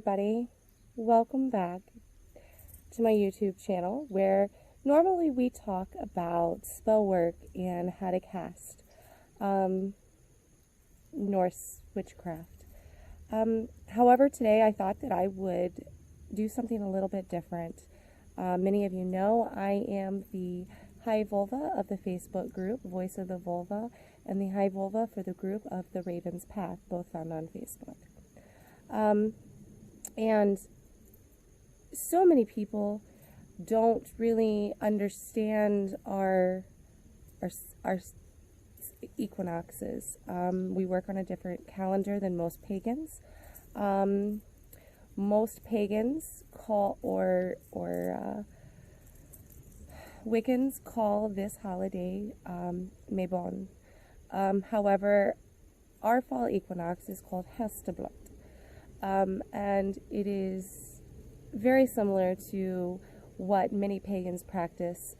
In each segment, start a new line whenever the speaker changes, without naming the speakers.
everybody, welcome back to my YouTube channel where normally we talk about spell work and how to cast Norse witchcraft. However, today I thought that I would do something a little bit different. Many of you know I am the High Vulva of the Facebook group, Voice of the Vulva, and the High Vulva for the group of the Raven's Path, both found on Facebook. And so many people don't really understand our equinoxes. We work on a different calendar than most pagans. Most pagans call Wiccans call this holiday Mabon. However, our fall equinox is called Haustblót. And it is very similar to what many pagans practice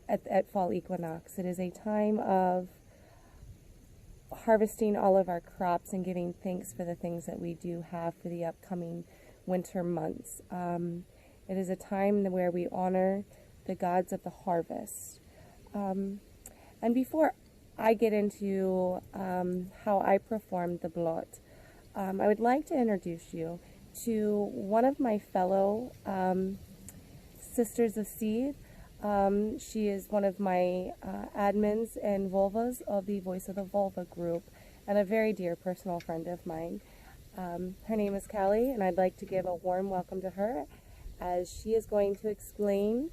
at fall equinox. It is a time of harvesting all of our crops and giving thanks for the things that we do have for the upcoming winter months. It is a time where we honor the gods of the harvest. And before I get into how I performed the blot, I would like to introduce you to one of my fellow Sisters of Seed. She is one of my admins and vulvas of the Voice of the Vulva group and a very dear personal friend of mine. Her name is Callie, and I'd like to give a warm welcome to her as she is going to explain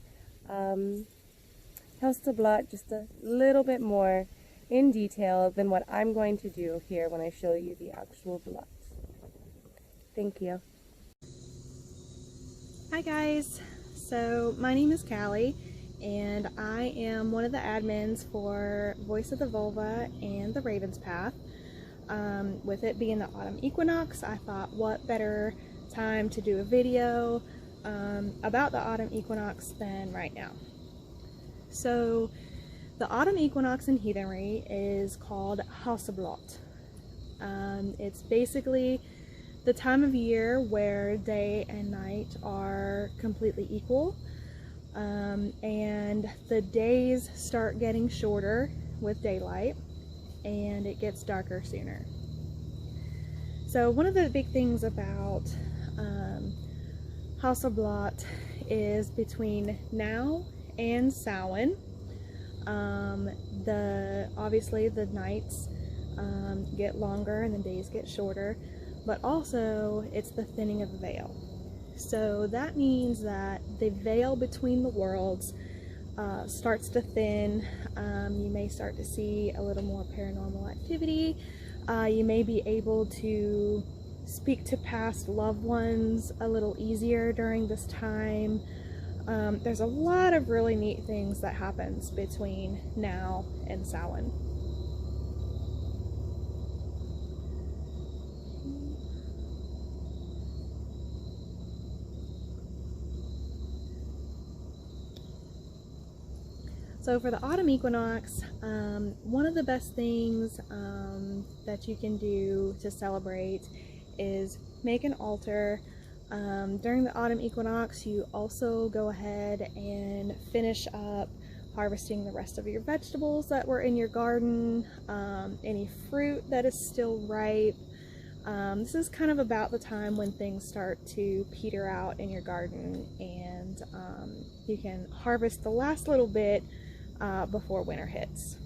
Haustblót just a little bit more in detail than what I'm going to do here when I show you the actual blot. Thank you.
Hi guys, so my name is Callie and I am one of the admins for Voice of the Vulva and the Raven's Path. With it being the autumn equinox, I thought what better time to do a video about the autumn equinox than right now. So the autumn equinox in heathenry is called Haustblót. It's basically the time of year where day and night are completely equal, and the days start getting shorter with daylight and it gets darker sooner. So one of the big things about Haustblót is between now and Samhain, obviously the nights get longer and the days get shorter, but also it's the thinning of the veil. So that means that the veil between the worlds starts to thin. You may start to see a little more paranormal activity. You may be able to speak to past loved ones a little easier during this time. There's a lot of really neat things that happens between now and Samhain. So for the autumn equinox, one of the best things that you can do to celebrate is make an altar. During the autumn equinox, you also go ahead and finish up harvesting the rest of your vegetables that were in your garden, any fruit that is still ripe. This is kind of about the time when things start to peter out in your garden, and you can harvest the last little bit before winter hits.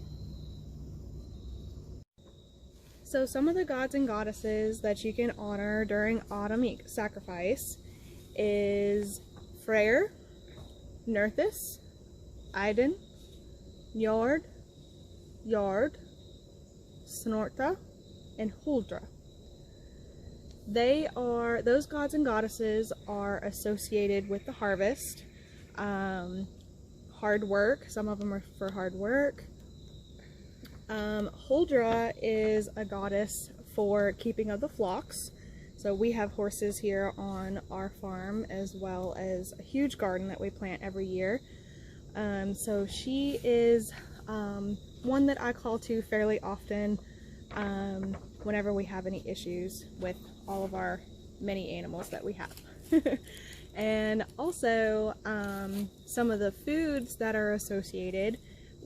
So some of the gods and goddesses that you can honor during autumn sacrifice is Freyr, Nerthus, Idun, Njord, Snorta, and Huldra. Those gods and goddesses are associated with the harvest, hard work. Some of them are for hard work. Huldra is a goddess for keeping of the flocks. So we have horses here on our farm, as well as a huge garden that we plant every year. So she is one that I call to fairly often whenever we have any issues with all of our many animals that we have. And also some of the foods that are associated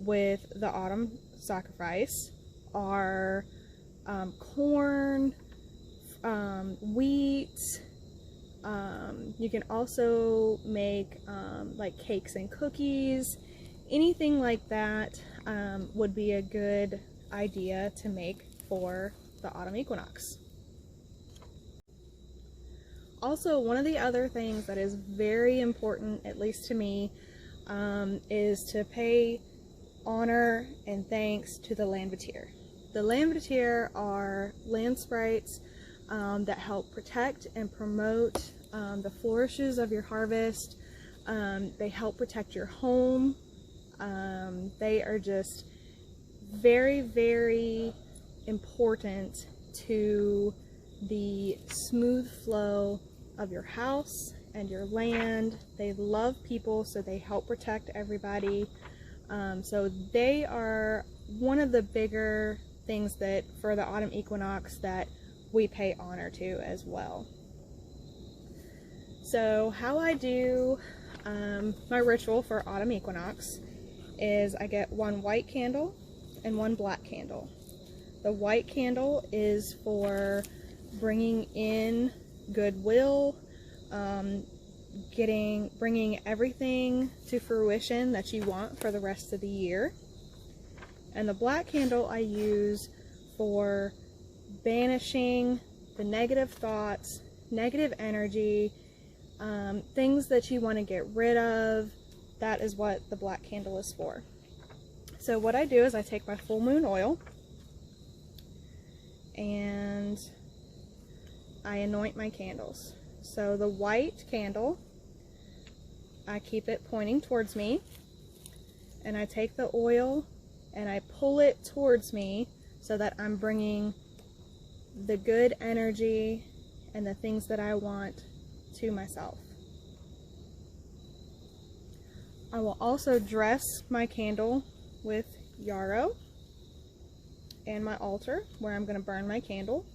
with the autumn sacrifice are corn, wheat. You can also make like cakes and cookies. Anything like that would be a good idea to make for the autumn equinox. Also, one of the other things that is very important, at least to me, is to pay honor and thanks to the Landvatir. The Landvatir are land sprites that help protect and promote the flourishes of your harvest. They help protect your home. They are just very, very important to the smooth flow of your house and your land. They love people, so they help protect everybody. So they are one of the bigger things that for the autumn equinox that we pay honor to as well. So how I do my ritual for autumn equinox is I get one white candle and one black candle. The white candle is for bringing in goodwill, bringing everything to fruition that you want for the rest of the year. And the black candle I use for banishing the negative thoughts, negative energy, things that you want to get rid of. That is what the black candle is for. So what I do is I take my full moon oil and I anoint my candles. So the white candle, I keep it pointing towards me, and I take the oil and I pull it towards me so that I'm bringing the good energy and the things that I want to myself. I will also dress my candle with yarrow and my altar where I'm going to burn my candle.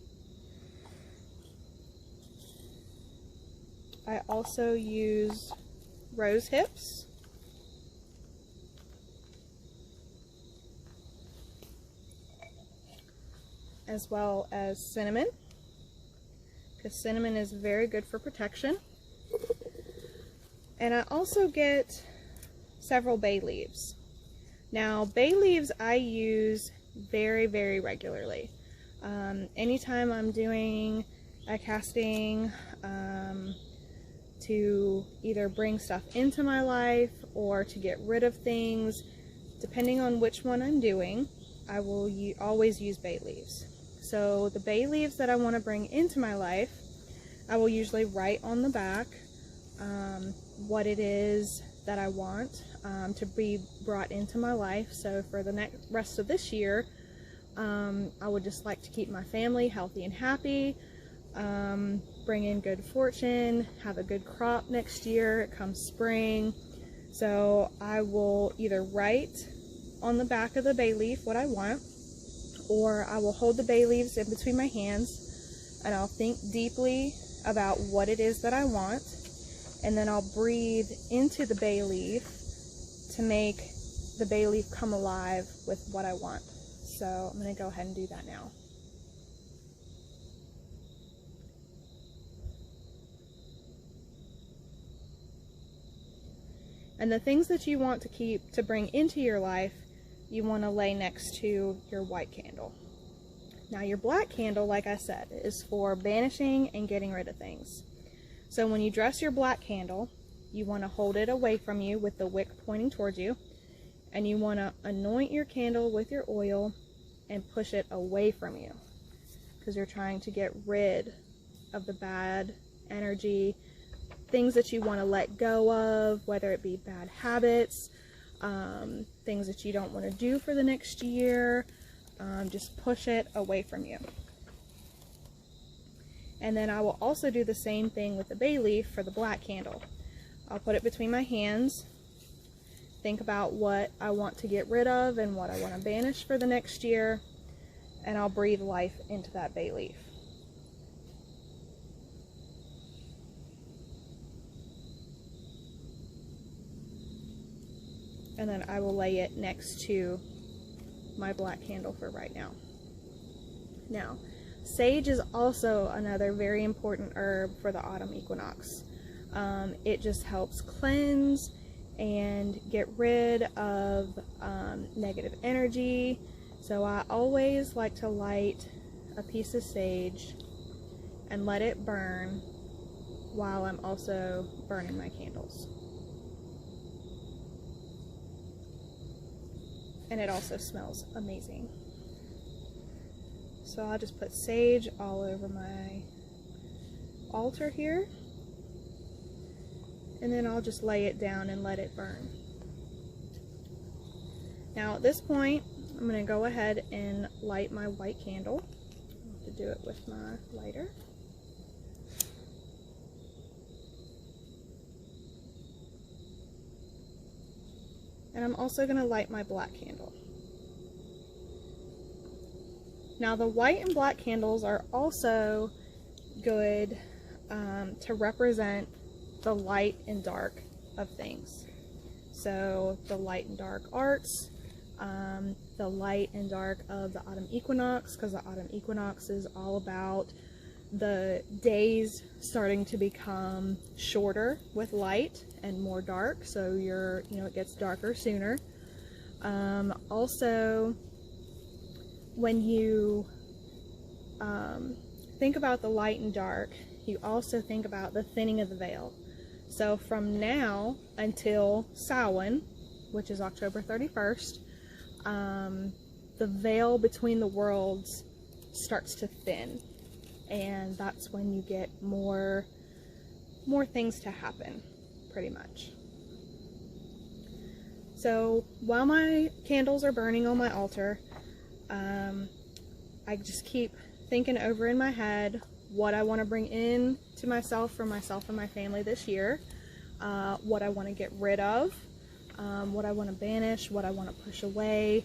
I also use rose hips, as well as cinnamon, because cinnamon is very good for protection. And I also get several bay leaves. Now, bay leaves I use very, very regularly. Anytime I'm doing a casting to either bring stuff into my life or to get rid of things, depending on which one I'm doing, I will always use bay leaves. So the bay leaves that I want to bring into my life, I will usually write on the back what it is that I want to be brought into my life. So for the rest of this year, I would just like to keep my family healthy and happy, bring in good fortune, have a good crop next year, come spring. So I will either write on the back of the bay leaf what I want, or I will hold the bay leaves in between my hands and I'll think deeply about what it is that I want, and then I'll breathe into the bay leaf to make the bay leaf come alive with what I want. So I'm going to go ahead and do that now. And the things that you want to keep to bring into your life, you want to lay next to your white candle. Now your black candle, like I said, is for banishing and getting rid of things. So when you dress your black candle, you want to hold it away from you with the wick pointing towards you, and you want to anoint your candle with your oil and push it away from you, because you're trying to get rid of the bad energy, things that you want to let go of, whether it be bad habits, things that you don't want to do for the next year. Just push it away from you. And then I will also do the same thing with the bay leaf for the black candle. I'll put it between my hands, think about what I want to get rid of and what I want to banish for the next year, and I'll breathe life into that bay leaf. and then I will lay it next to my black candle for right now. Now, sage is also another very important herb for the autumn equinox. It just helps cleanse and get rid of negative energy. So I always like to light a piece of sage and let it burn while I'm also burning my candles. And it also smells amazing. So I'll just put sage all over my altar here, and then I'll just lay it down and let it burn. Now at this point, I'm going to go ahead and light my white candle. I'll have to do it with my lighter. And I'm also going to light my black candle. Now the white and black candles are also good to represent the light and dark of things. So the light and dark arts, the light and dark of the autumn equinox, because the autumn equinox is all about the days starting to become shorter with light and more dark, so it gets darker sooner. Also, when you think about the light and dark, you also think about the thinning of the veil. So from now until Samhain, which is October 31st, the veil between the worlds starts to thin, and that's when you get more things to happen, pretty much. So while my candles are burning on my altar, I just keep thinking over in my head what I want to bring in to myself for myself and my family this year, what I want to get rid of, what I want to banish, what I want to push away,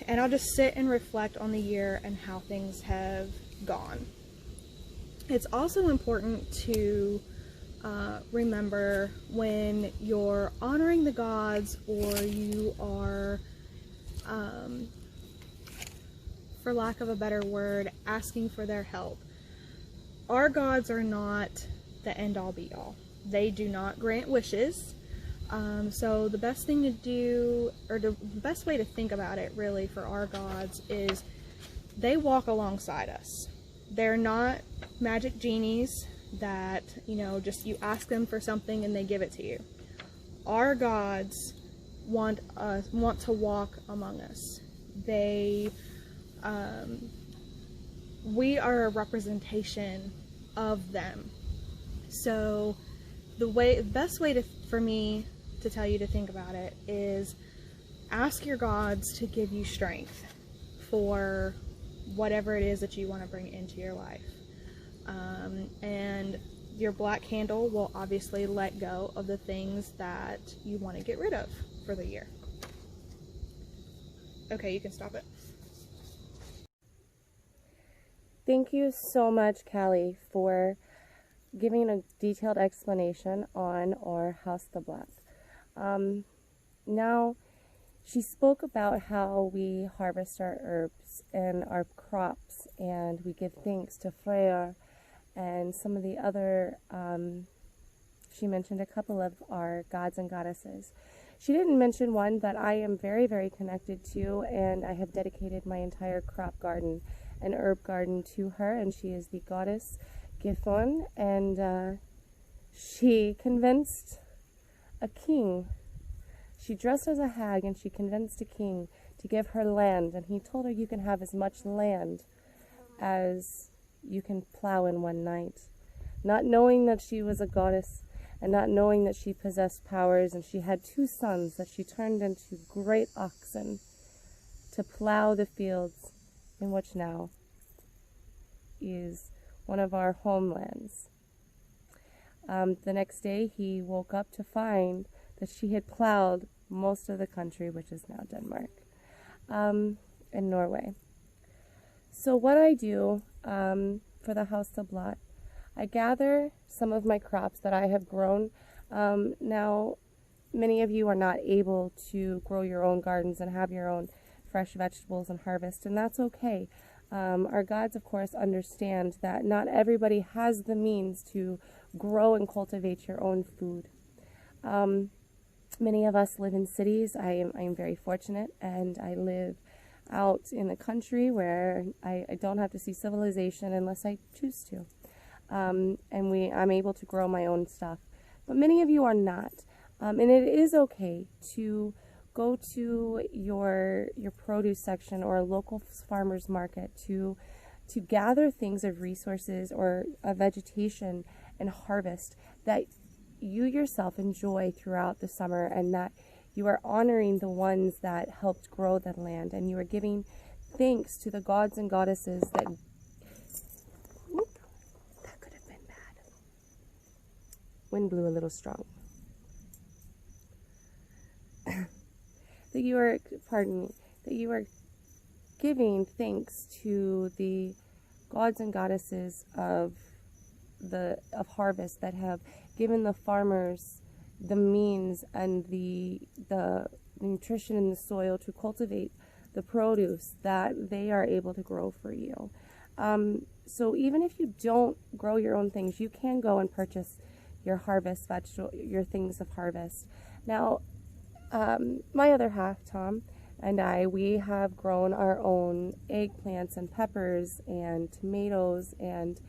and I'll just sit and reflect on the year and how things have gone. It's also important to remember when you're honoring the gods, or you are, for lack of a better word, asking for their help. Our gods are not the end-all be-all. They do not grant wishes. So the best thing to do, or the best way to think about it really for our gods, is they walk alongside us. They're not magic genies that, just you ask them for something and they give it to you. Our gods want to walk among us. We are a representation of them. So the best way for me to tell you to think about it is ask your gods to give you strength for whatever it is that you want to bring into your life. And your black candle will obviously let go of the things that you want to get rid of for the year. Okay, you can stop it.
Thank you so much, Callie, for giving a detailed explanation on our Haustblót. Now, she spoke about how we harvest our herbs and our crops, and we give thanks to Freya and some of the other, she mentioned a couple of our gods and goddesses. She didn't mention one that I am very, very connected to, and I have dedicated my entire crop garden and herb garden to her, and she is the goddess Githon, and she convinced a king. She dressed as a hag, and she convinced a king to give her land, and he told her, you can have as much land as you can plow in one night. Not knowing that she was a goddess, and not knowing that she possessed powers, and she had 2 sons that she turned into great oxen to plow the fields in which now is one of our homelands. The next day he woke up to find that she had plowed most of the country, which is now Denmark, and Norway. So what I do for the Haustblót, I gather some of my crops that I have grown. Now, Many of you are not able to grow your own gardens and have your own fresh vegetables and harvest, and that's okay. Our gods, of course, understand that not everybody has the means to grow and cultivate your own food. Many of us live in cities. I am very fortunate, and I live out in the country where I don't have to see civilization unless I choose to. And I'm able to grow my own stuff. But many of you are not. And it is okay to go to your produce section or a local farmer's market to gather things of resources or a vegetation and harvest that you yourself enjoy throughout the summer, and that you are honoring the ones that helped grow the land, and you are giving thanks to the gods and goddesses that... Whoop, that could have been bad. Wind blew a little strong. That you are, pardon me, that you are giving thanks to the gods and goddesses of harvest that have given the farmers the means and the nutrition in the soil to cultivate the produce that they are able to grow for you. So even if you don't grow your own things, you can go and purchase your harvest your things of harvest. Now, my other half, Tom, and we have grown our own eggplants and peppers and tomatoes and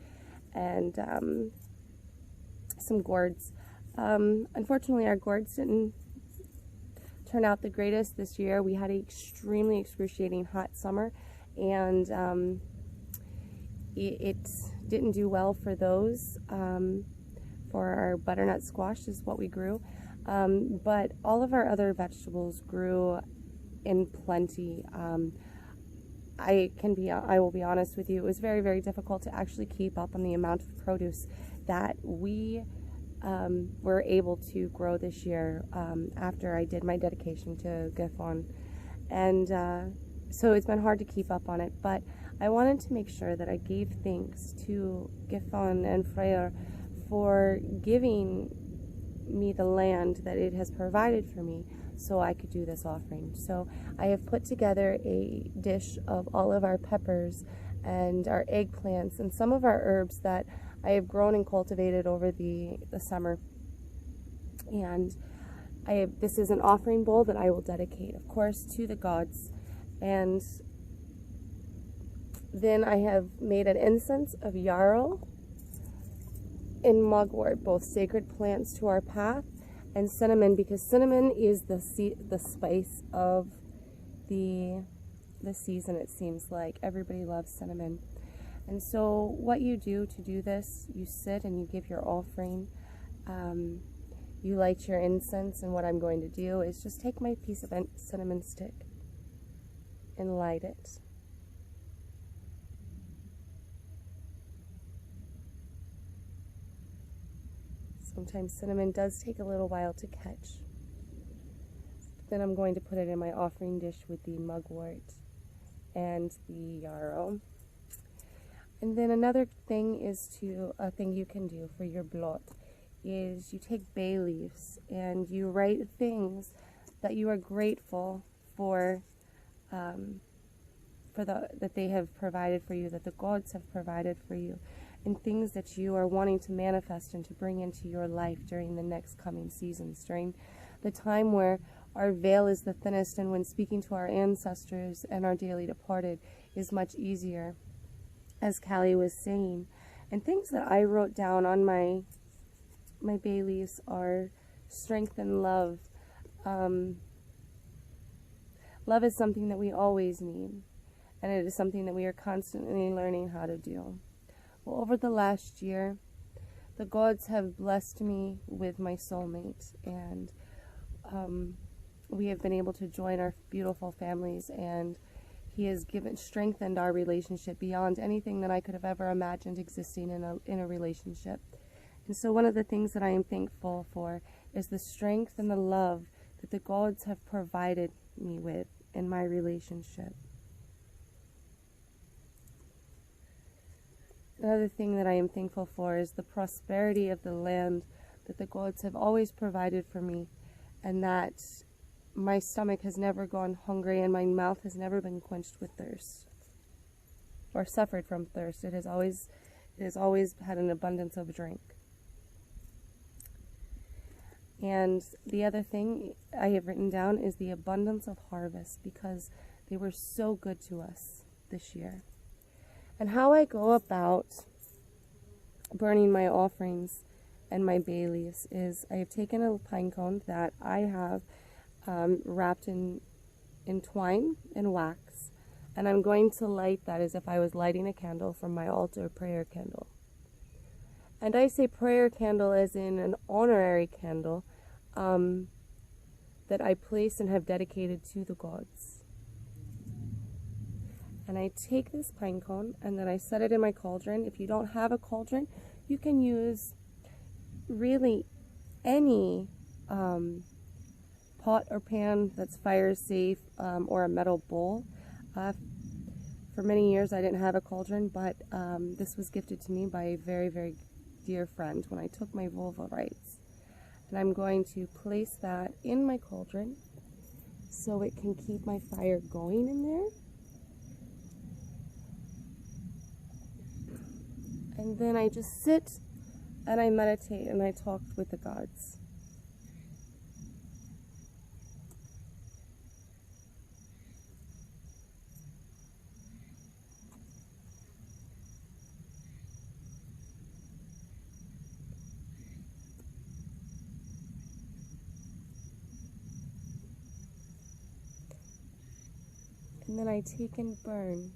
some gourds. Unfortunately, our gourds didn't turn out the greatest this year. We had an extremely excruciating hot summer, and it didn't do well for those. For our butternut squash is what we grew. But all of our other vegetables grew in plenty. I will be honest with you, it was very, very difficult to actually keep up on the amount of produce that we were able to grow this year after I did my dedication to Gifon. And so it's been hard to keep up on it, but I wanted to make sure that I gave thanks to Gifon and Freyr for giving me the land that it has provided for me so I could do this offering. So I have put together a dish of all of our peppers and our eggplants and some of our herbs that I have grown and cultivated over the summer. And this is an offering bowl that I will dedicate, of course, to the gods. And then I have made an incense of yarrow and mugwort, both sacred plants to our path, and cinnamon, because cinnamon is the spice of the season. It seems like everybody loves cinnamon. And so what you do to do this, you sit and you give your offering, you light your incense, and what I'm going to do is just take my piece of cinnamon stick and light it. Sometimes cinnamon does take a little while to catch. Then I'm going to put it in my offering dish with the mugwort and the yarrow. And then another thing a thing you can do for your blot is you take bay leaves and you write things that you are grateful for, that they have provided for you, that the gods have provided for you, and things that you are wanting to manifest and to bring into your life during the next coming seasons, during the time where our veil is the thinnest and when speaking to our ancestors and our dearly departed is much easier, as Callie was saying. And things that I wrote down on my bay leaves are strength and love. Love is something that we always need, and it is something that we are constantly learning how to do. Well, over the last year, the gods have blessed me with my soulmate, and we have been able to join our beautiful families, and he has strengthened our relationship beyond anything that I could have ever imagined existing in a relationship. And so one of the things that I am thankful for is the strength and the love that the gods have provided me with in my relationship. Another thing that I am thankful for is the prosperity of the land that the gods have always provided for me, and that my stomach has never gone hungry and my mouth has never been quenched with thirst or suffered from thirst. It has always had an abundance of drink. And the other thing I have written down is the abundance of harvest, because they were so good to us this year. And how I go about burning my offerings and my bay leaves is I have taken a pine cone that I have wrapped in twine and wax, and I'm going to light that as if I was lighting a candle from my altar prayer candle. And I say prayer candle as in an honorary candle that I place and have dedicated to the gods. And I take this pine cone and then I set it in my cauldron. If you don't have a cauldron, you can use really any pot or pan that's fire safe, or a metal bowl. For many years I didn't have a cauldron, but this was gifted to me by a very, very dear friend when I took my vulva rites. And I'm going to place that in my cauldron so it can keep my fire going in there. And then I just sit and I meditate and I talk with the gods. And then I take and burn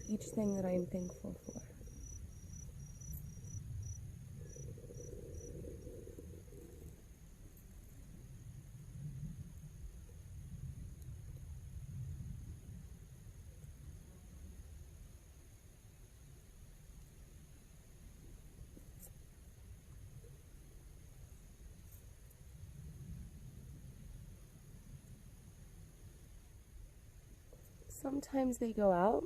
each thing that I am thankful for. Sometimes they go out.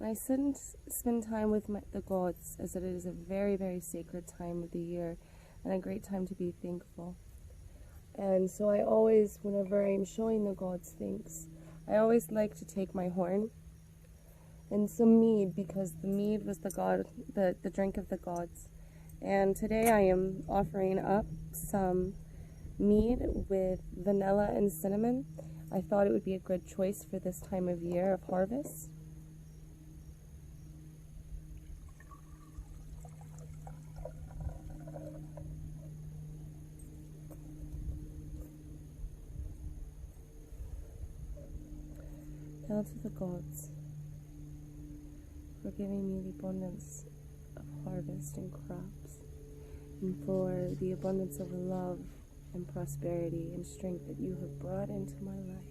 I spend time with the gods, as it is a very, very sacred time of the year and a great time to be thankful. And so I always, whenever I'm showing the gods things, I always like to take my horn and some mead, because the mead was the drink of the gods. And today I am offering up some mead with vanilla and cinnamon. I thought it would be a good choice for this time of year of harvest. Now to the gods for giving me the abundance of harvest and crops, and for the abundance of love and prosperity and strength that you have brought into my life.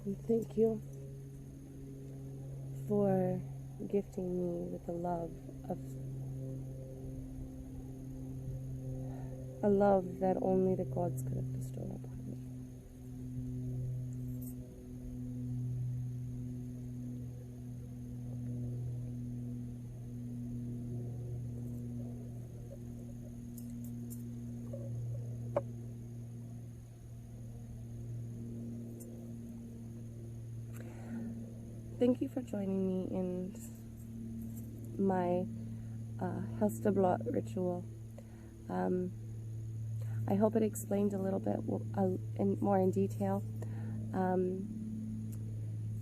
We thank you for gifting me with a love that only the gods could have bestowed upon me. Thank you for joining me in my Haustblót ritual. I hope it explained a little bit more in detail.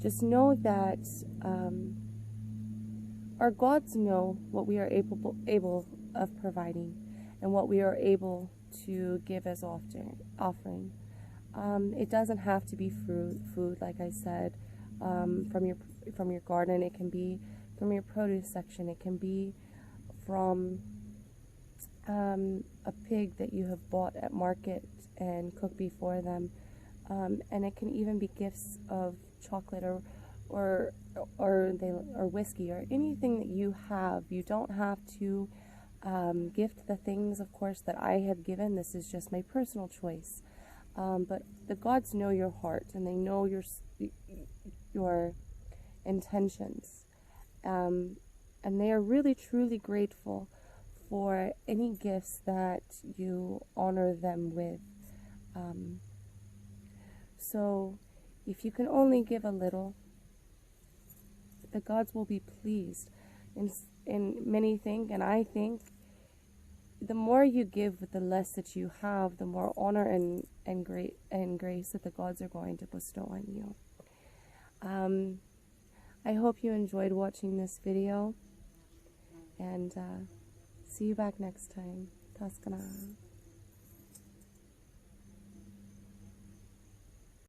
Just know that our gods know what we are able of providing and what we are able to give as offering. It doesn't have to be food, like I said, from your garden. It can be from your produce section. It can be from a pig that you have bought at market and cooked before them, and it can even be gifts of chocolate or or whiskey or anything that you have. You don't have to gift the things, of course, that I have given. This is just my personal choice. But the gods know your heart, and they know your intentions, and they are really truly grateful for any gifts that you honor them with. So if you can only give a little, the gods will be pleased. And many think, and I think, the more you give with the less that you have, the more honor and grace that the gods are going to bestow on you. I hope you enjoyed watching this video, and see you back next time. Taskana.